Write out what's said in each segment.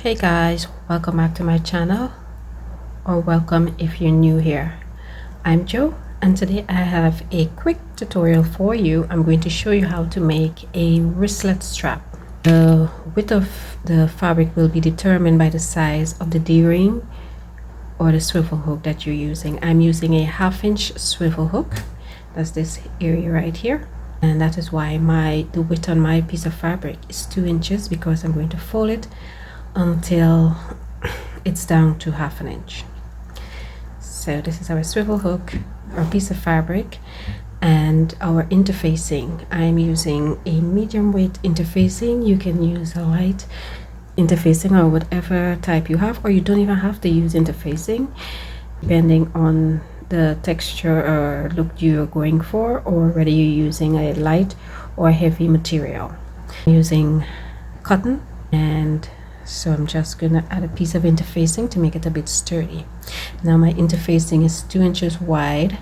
Hey guys, welcome back to my channel, or welcome if you're new here. I'm Joe, and today I have a quick tutorial for you. I'm going to show you how to make a wristlet strap. The width of the fabric will be determined by the size of the D-ring or the swivel hook that you're using. I'm using a 1/2 inch swivel hook. That's this area right here, and that is why the width on my piece of fabric is 2 inches, because I'm going to fold it until it's down to 1/2 inch. So this is our swivel hook, our piece of fabric, and our interfacing. I'm using a medium weight interfacing. You can use a light interfacing or whatever type you have, or you don't even have to use interfacing, depending on the texture or look you're going for, or whether you're using a light or heavy material. I'm using cotton, and so I'm just gonna add a piece of interfacing to make it a bit sturdy. Now my interfacing is 2 inches wide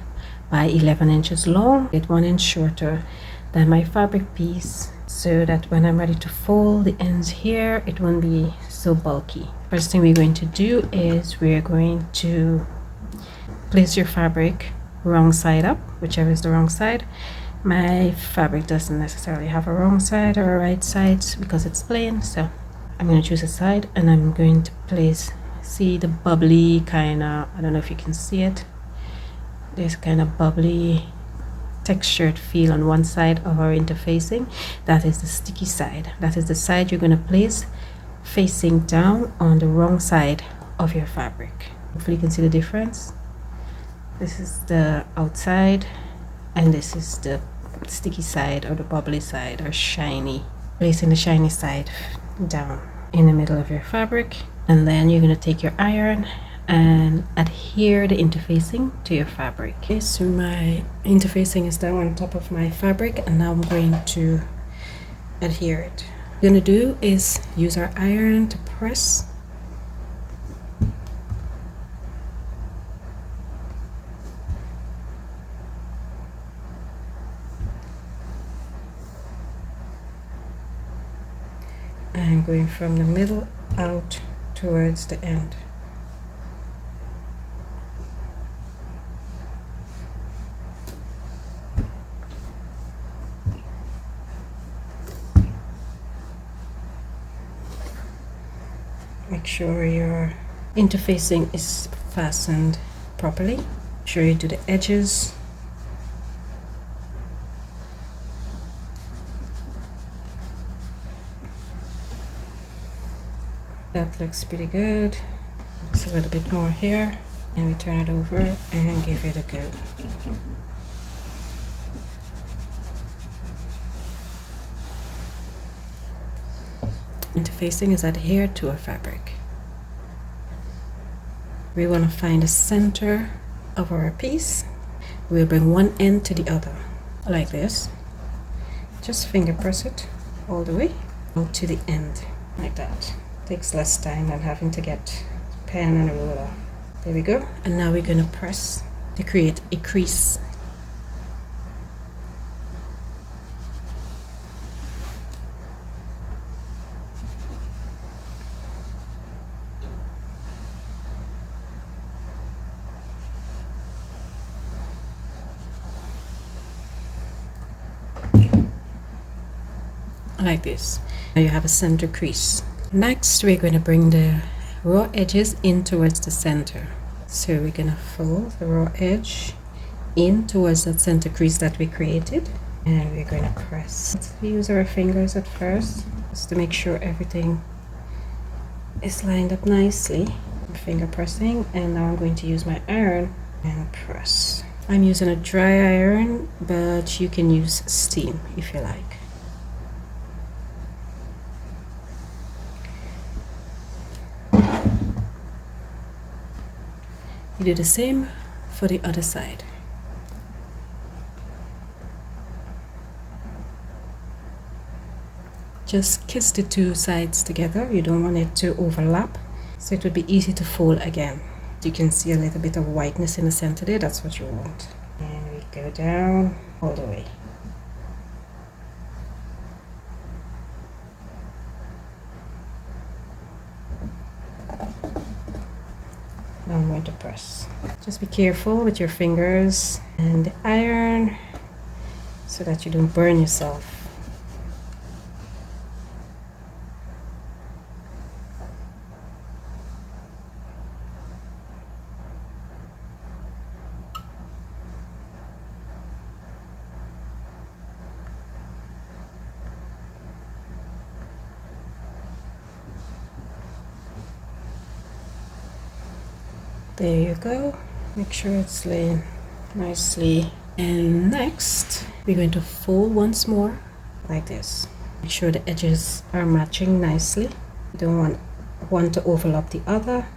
by 11 inches long. It's 1 inch shorter than my fabric piece, so that when I'm ready to fold the ends here, it won't be so bulky. First thing we're going to do is we're going to place your fabric wrong side up, whichever is the wrong side. My fabric doesn't necessarily have a wrong side or a right side because it's plain, so I'm going to choose a side, and I'm going to place, see the bubbly kind of, I don't know if you can see it, this kind of bubbly textured feel on one side of our interfacing. That is the sticky side. That is the side you're going to place facing down on the wrong side of your fabric. Hopefully you can see the difference. This is the outside, and this is the sticky side, or the bubbly side, or shiny. Placing the shiny side down in the middle of your fabric, and then you're going to take your iron and adhere the interfacing to your fabric. Okay, so my interfacing is down on top of my fabric, and now I'm going to adhere it. What we're going to do is use our iron to press. I'm going from the middle out towards the end. Make sure your interfacing is fastened properly. Make sure you do the edges. That looks pretty good. Just a little bit more here, and we turn it over and give it a go. Interfacing is adhered to our fabric. We want to find the center of our piece. We'll bring one end to the other, like this. Just finger press it all the way out to the end, like that. Takes less time than having to get a pen and a ruler. There we go. And now we're going to press to create a crease. Like this. Now you have a center crease. Next, we're going to bring the raw edges in towards the center. So we're going to fold the raw edge in towards that center crease that we created, and we're going to press. Let's use our fingers at first, just to make sure everything is lined up nicely. Finger pressing, and now I'm going to use my iron and press. I'm using a dry iron, but you can use steam if you like. You do the same for the other side. Just kiss the two sides together. You don't want it to overlap, so it would be easy to fold again. You can see a little bit of whiteness in the center there. That's what you want. And we go down all the way. I'm going to press. Just be careful with your fingers and the iron so that you don't burn yourself. There you go. Make sure it's laying nicely. And next, we're going to fold once more like this. Make sure the edges are matching nicely. You don't want one to overlap the other.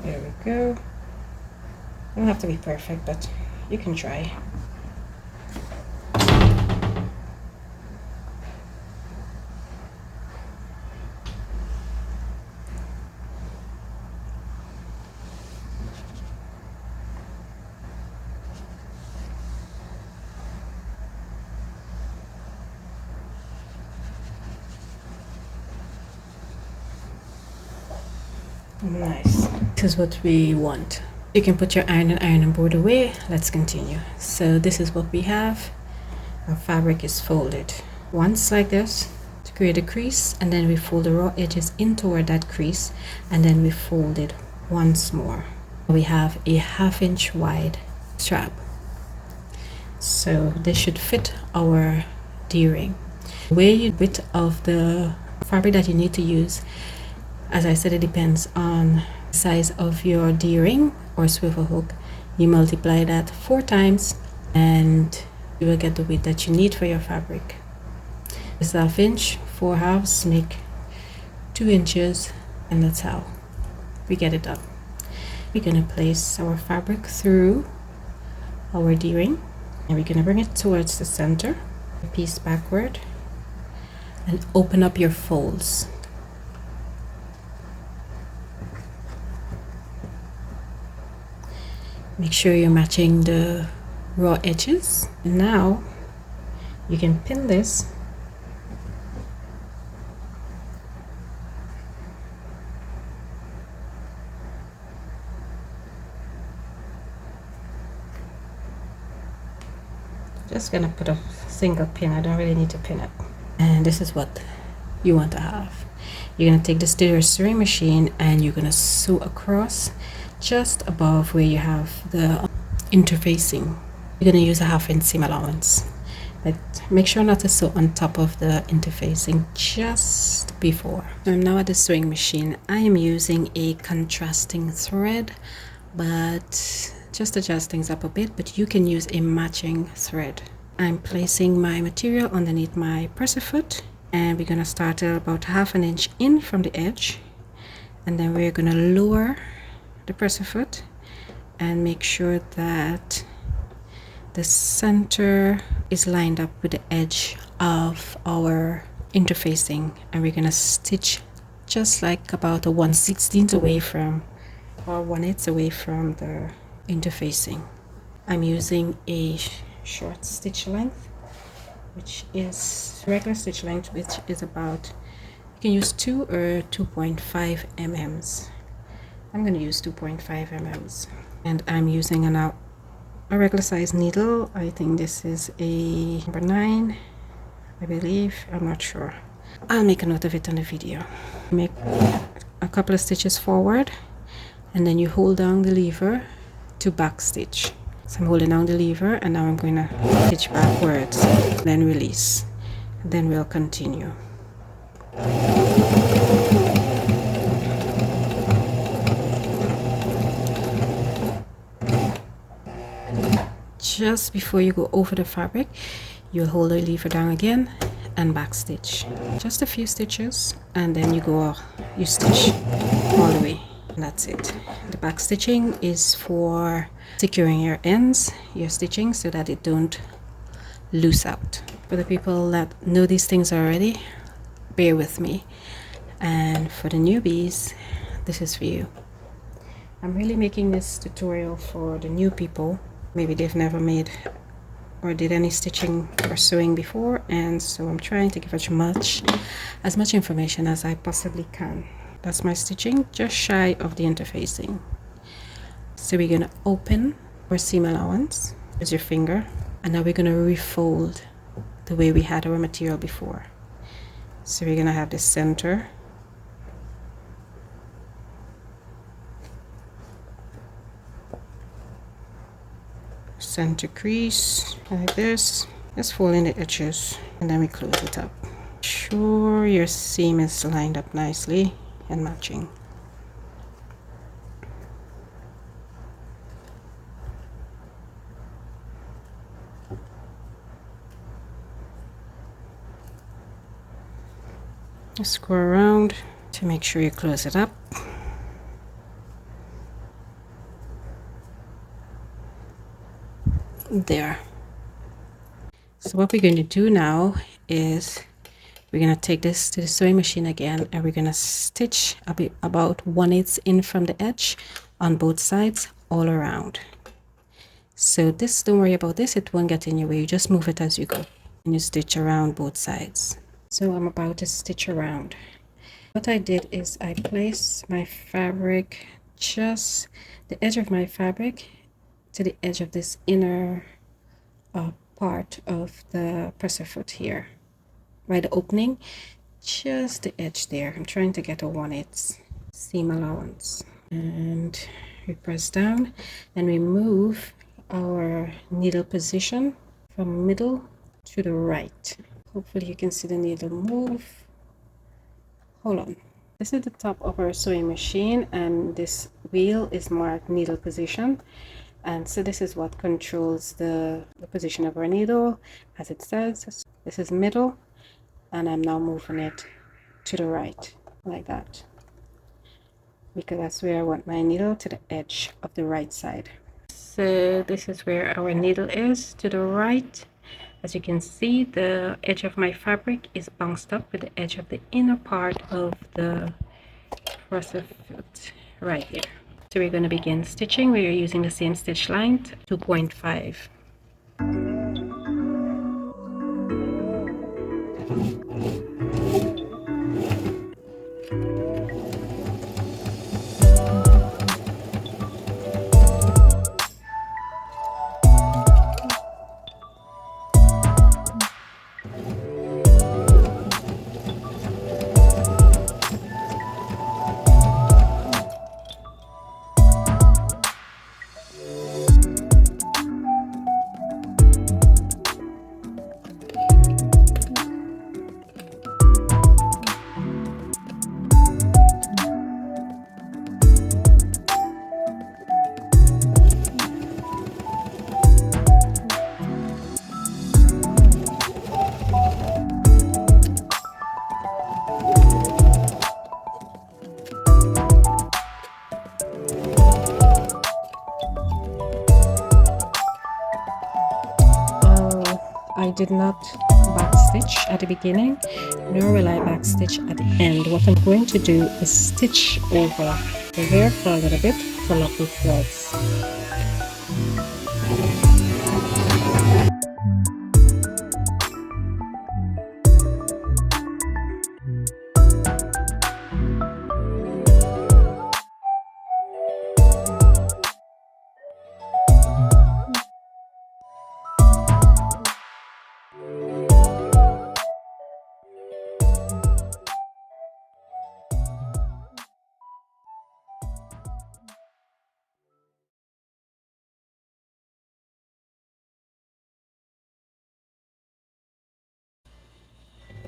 There we go. Don't have to be perfect, but you can try. Nice. This is what we want. You can put your iron and ironing board away. Let's continue. So this is what we have. Our fabric is folded once like this to create a crease, and then we fold the raw edges in toward that crease, and then we fold it once more. We have a 1/2 inch wide strap, so this should fit our D-ring. The width of the fabric that you need to use, as I said, it depends on the size of your D-ring or swivel hook. You multiply that 4 times and you will get the width that you need for your fabric. This 1/2 inch, 4 halves make 2 inches, and that's how we get it done. We're going to place our fabric through our D-ring, and we're going to bring it towards the center, the piece backward, and open up your folds. Make sure you're matching the raw edges. And now you can pin this just gonna put a single pin. I don't really need to pin it. And this is what you want to have. You're gonna take this to your sewing machine and you're gonna sew across just above where you have the interfacing. You're gonna use a 1/2 inch seam allowance, but make sure not to sew on top of the interfacing, just before. So I'm now at the sewing machine. I am using a contrasting thread, but just adjust things up a bit, but you can use a matching thread. I'm placing my material underneath my presser foot, and we're gonna start at about 1/2 inch in from the edge, and then we're gonna lower the presser foot and make sure that the center is lined up with the edge of our interfacing, and we're gonna stitch just like about a 1/16 away from, or 1/8 away from the interfacing. I'm using a short stitch length, which is regular stitch length, which is about, you can use 2 or 2.5 mm. I'm going to use 2.5 mm, and I'm using a regular size needle. I think this is a number 9, I believe. I'm not sure. I'll make a note of it on the video. Make a couple of stitches forward, and then you hold down the lever to back stitch. So I'm holding down the lever, and now I'm going to stitch backwards, then release, then we'll continue. Just before you go over the fabric, you'll hold the lever down again and back stitch just a few stitches, and then you stitch all the way, and that's it. The back stitching is for securing your ends, your stitching, so that it don't loose out. For the people that know these things already, bear with me, and for the newbies, this is for you. I'm really making this tutorial for the new people. Maybe they've never made or did any stitching or sewing before, and so I'm trying to give as much information as I possibly can. That's my stitching, just shy of the interfacing. So we're going to open our seam allowance with your finger, and now we're going to refold the way we had our material before. So we're going to have the center, crease like this. Just fold in the edges and then we close it up. Sure your seam is lined up nicely and matching. Just go around to make sure you close it up. There. So what we're going to do now is we're going to take this to the sewing machine again, and we're going to stitch about 1/8 in from the edge on both sides all around. So this, don't worry about this, it won't get in your way. You just move it as you go and you stitch around both sides. So I'm about to stitch around. What I did is I placed my fabric, just the edge of my fabric to the edge of this inner part of the presser foot here, by the opening, just the edge there. I'm trying to get a 1/8 seam allowance, and we press down and we move our needle position from middle to the right. Hopefully you can see the needle move. Hold on. This is the top of our sewing machine, and this wheel is marked needle position. And so this is what controls the position of our needle. As it says, this is middle, and I'm now moving it to the right, like that, because that's where I want my needle, to the edge of the right side. So this is where our needle is, to the right. As you can see, the edge of my fabric is bounced up with the edge of the inner part of the presser foot right here. So we're going to begin stitching. We are using the same stitch length, 2.5. I did not backstitch at the beginning, nor will I backstitch at the end. What I'm going to do is stitch over the hair for a little bit to lock the threads.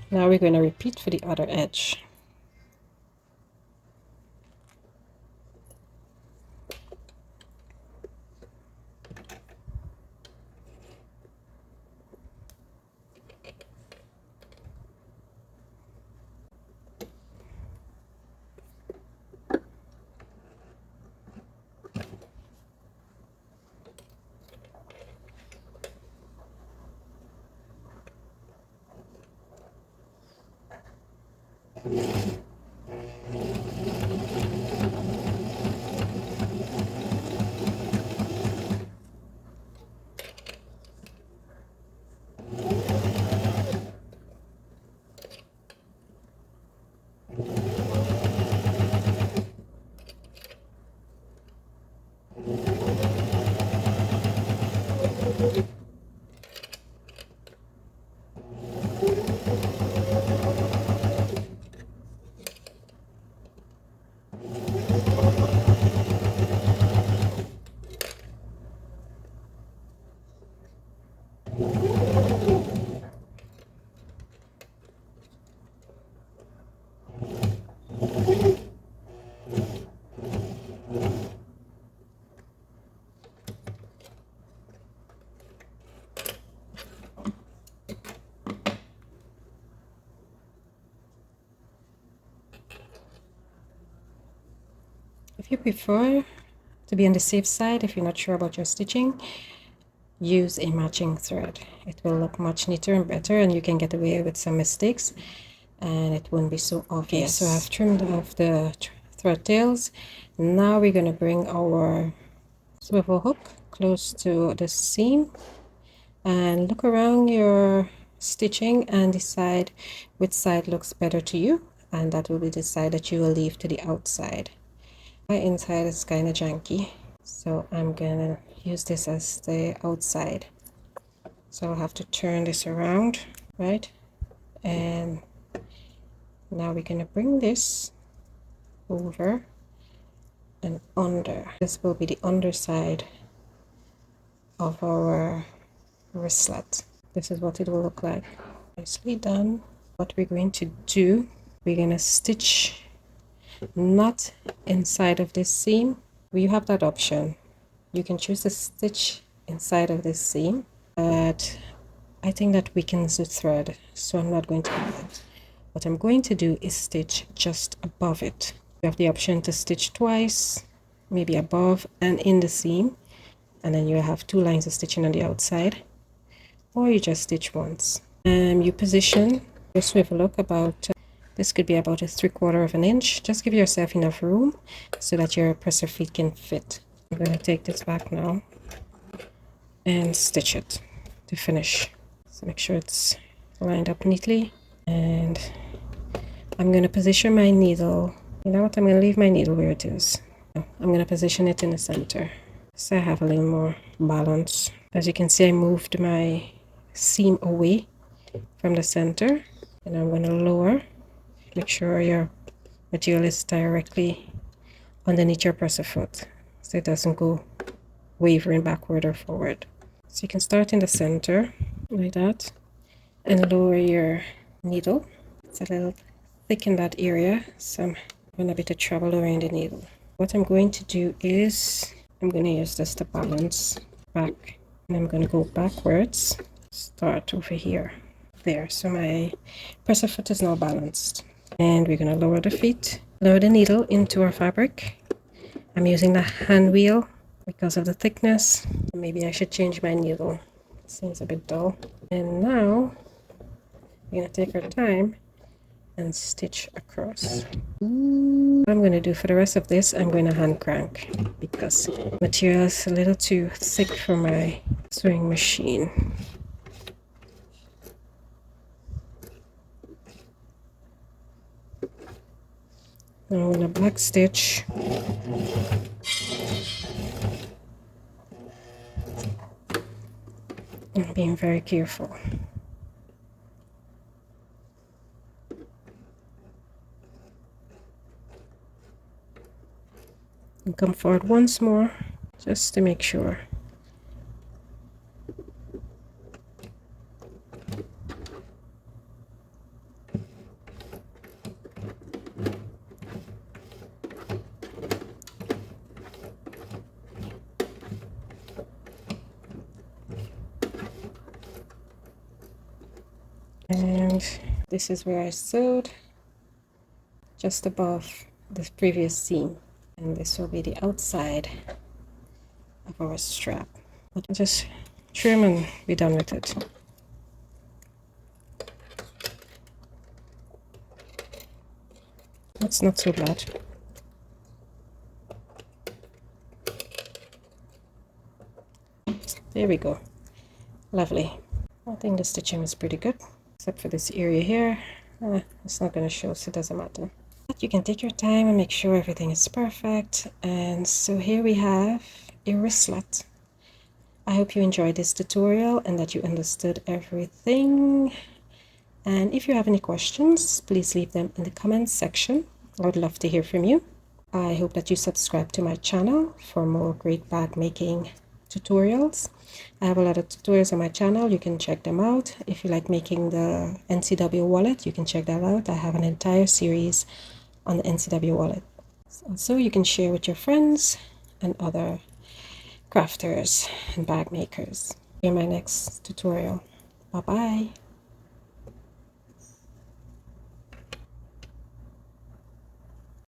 Now we're going to repeat for the other edge. If you prefer to be on the safe side, if you're not sure about your stitching, use a matching thread. It will look much neater and better, and you can get away with some mistakes and it won't be so obvious. So I've trimmed off the thread tails. Now we're going to bring our swivel hook close to the seam and look around your stitching and decide which side looks better to you, and that will be the side that you will leave to the outside. My inside is kind of janky, so I'm gonna use this as the outside. So I'll have to turn this around, right? And now we're gonna bring this over and under. This will be the underside of our wristlet. This is what it will look like. Nicely done. What we're going to do, we're gonna stitch not inside of this seam. You have that option. You can choose to stitch inside of this seam, but I think that weakens the thread, so I'm not going to do that. What I'm going to do is stitch just above it. You have the option to stitch twice, maybe above and in the seam, and then you have 2 lines of stitching on the outside, or you just stitch once. You position your swivel hook about, this could be about a 3/4 of an inch. Just give yourself enough room so that your presser feet can fit. I'm going to take this back now and stitch it to finish. So make sure it's lined up neatly, and I'm going to position my needle. You know what, I'm going to leave my needle where it is. I'm going to position it in the center so I have a little more balance. As you can see, I moved my seam away from the center, and I'm going to lower. Make sure your material is directly underneath your presser foot so it doesn't go wavering backward or forward. So you can start in the center like that and lower your needle. It's a little thick in that area, so I'm going a bit of trouble lowering the needle. What I'm going to do is I'm going to use this to balance back, and I'm going to go backwards, start over here. There, so my presser foot is now balanced, and we're going to lower the feet, lower the needle into our fabric. I'm using the hand wheel because of the thickness. Maybe I should change my needle. It seems a bit dull. And now we're going to take our time and stitch across. What I'm going to do for the rest of this, I'm going to hand crank because material is a little too thick for my sewing machine. Now I'm going to back stitch. I'm being very careful. And come forward once more just to make sure. And this is where I sewed, just above the previous seam, and this will be the outside of our strap. We'll just trim and be done with it. That's not so bad. There we go. Lovely. I think the stitching is pretty good, except for this area here. It's not going to show, so it doesn't matter. But you can take your time and make sure everything is perfect. And so here we have a wristlet. I hope you enjoyed this tutorial and that you understood everything. And if you have any questions, please leave them in the comments section. I would love to hear from you. I hope that you subscribe to my channel for more great bag making tutorials. I have a lot of tutorials on my channel. You can check them out. If you like making the NCW wallet, you can check that out. I have an entire series on the NCW wallet. So you can share with your friends and other crafters and bag makers. In my next tutorial. Bye bye.